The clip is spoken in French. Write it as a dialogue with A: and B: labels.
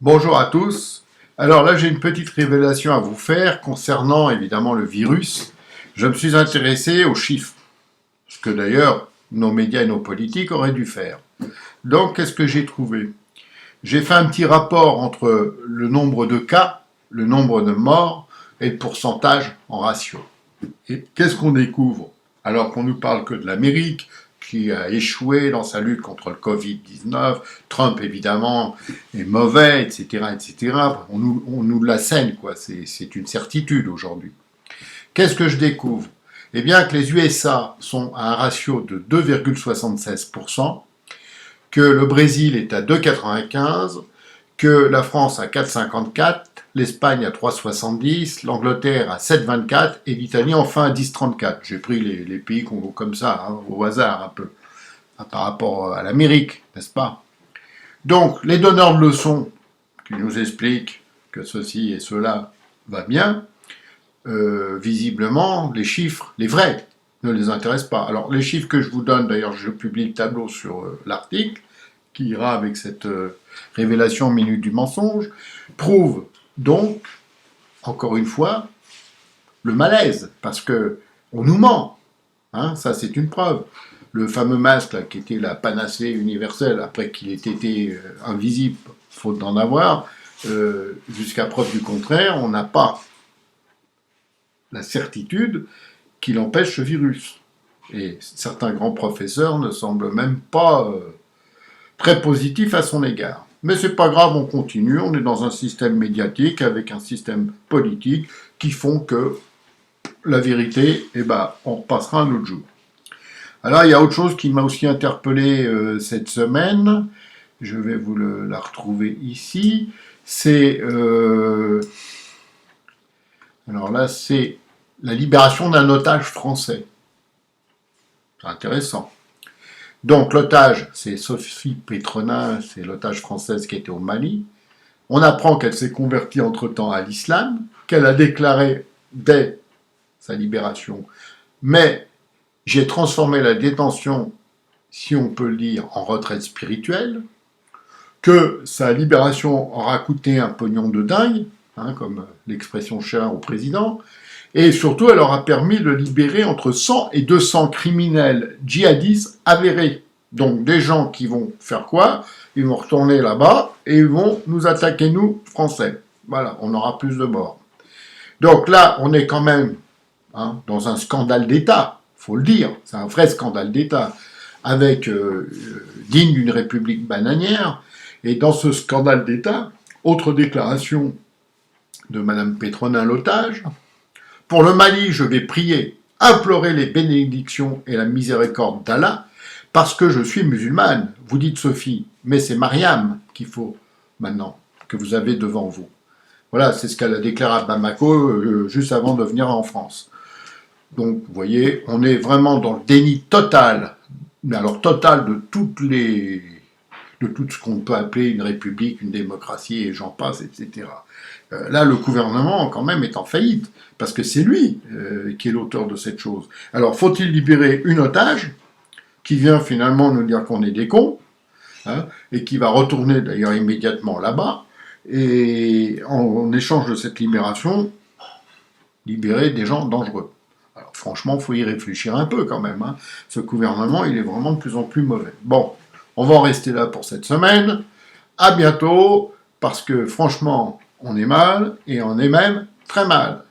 A: Bonjour à tous. Alors là, j'ai une petite révélation à vous faire concernant évidemment le virus. Je me suis intéressé aux chiffres, ce que d'ailleurs nos médias et nos politiques auraient dû faire. Donc, qu'est-ce que j'ai trouvé? J'ai fait un petit rapport entre le nombre de cas, le nombre de morts et le pourcentage en ratio. Et qu'est-ce qu'on découvre? Alors qu'on nous parle que de l'Amérique, qui a échoué dans sa lutte contre le Covid-19, Trump évidemment est mauvais, etc., etc. On nous l'assène, quoi. C'est une certitude aujourd'hui. Qu'est-ce que je découvre? Eh bien que les USA sont à un ratio de 2,76%, que le Brésil est à 2,95%, que la France à 4,54%, l'Espagne à 3,70, l'Angleterre à 7,24 et l'Italie enfin à 10,34. J'ai pris les pays comme ça, hein, au hasard un peu, par rapport à l'Amérique, n'est-ce pas? Donc, les donneurs de leçons qui nous expliquent que ceci et cela va bien, visiblement, les chiffres, les vrais, ne les intéressent pas. Alors, les chiffres que je vous donne, d'ailleurs, je publie le tableau sur l'article, qui ira avec cette révélation minute du mensonge, prouvent donc, encore une fois, le malaise, parce que on nous ment, hein, ça c'est une preuve. Le fameux masque là, qui était la panacée universelle après qu'il ait été invisible, faute d'en avoir, jusqu'à preuve du contraire, on n'a pas la certitude qu'il empêche ce virus. Et certains grands professeurs ne semblent même pas très positifs à son égard. Mais c'est pas grave, on continue, on est dans un système médiatique avec un système politique qui font que la vérité, eh ben, on repassera un autre jour. Alors, il y a autre chose qui m'a aussi interpellé cette semaine, je vais vous la retrouver ici, c'est... alors là, c'est la libération d'un otage français. C'est intéressant. Donc l'otage, c'est Sophie Pétronin, c'est l'otage française qui était au Mali. On apprend qu'elle s'est convertie entre-temps à l'islam, qu'elle a déclaré dès sa libération, mais j'ai transformé la détention, si on peut le dire, en retraite spirituelle, que sa libération aura coûté un pognon de dingue, hein, comme l'expression chère au président, et surtout, elle aura permis de libérer entre 100 et 200 criminels djihadistes avérés. Donc des gens qui vont faire quoi? Ils vont retourner là-bas et ils vont nous attaquer, nous, Français. Voilà, on aura plus de morts. Donc là, on est quand même dans un scandale d'État, faut le dire. C'est un vrai scandale d'État, avec digne d'une république bananière. Et dans ce scandale d'État, autre déclaration de Madame Pétronin, l'otage. Pour le Mali, je vais prier, implorer les bénédictions et la miséricorde d'Allah, parce que je suis musulmane. Vous dites Sophie, mais c'est Mariam qu'il faut maintenant, que vous avez devant vous. Voilà, c'est ce qu'elle a déclaré à Bamako juste avant de venir en France. Donc, vous voyez, on est vraiment dans le déni total, mais alors total de tout ce qu'on peut appeler une république, une démocratie, et j'en passe, etc. Là, le gouvernement, quand même, est en faillite, parce que c'est lui qui est l'auteur de cette chose. Alors, faut-il libérer une otage, qui vient finalement nous dire qu'on est des cons, hein, et qui va retourner d'ailleurs immédiatement là-bas, et en échange de cette libération, libérer des gens dangereux. Alors, franchement, il faut y réfléchir un peu quand même. Hein. Ce gouvernement, il est vraiment de plus en plus mauvais. Bon, on va en rester là pour cette semaine. À bientôt, parce que franchement, on est mal, et on est même très mal.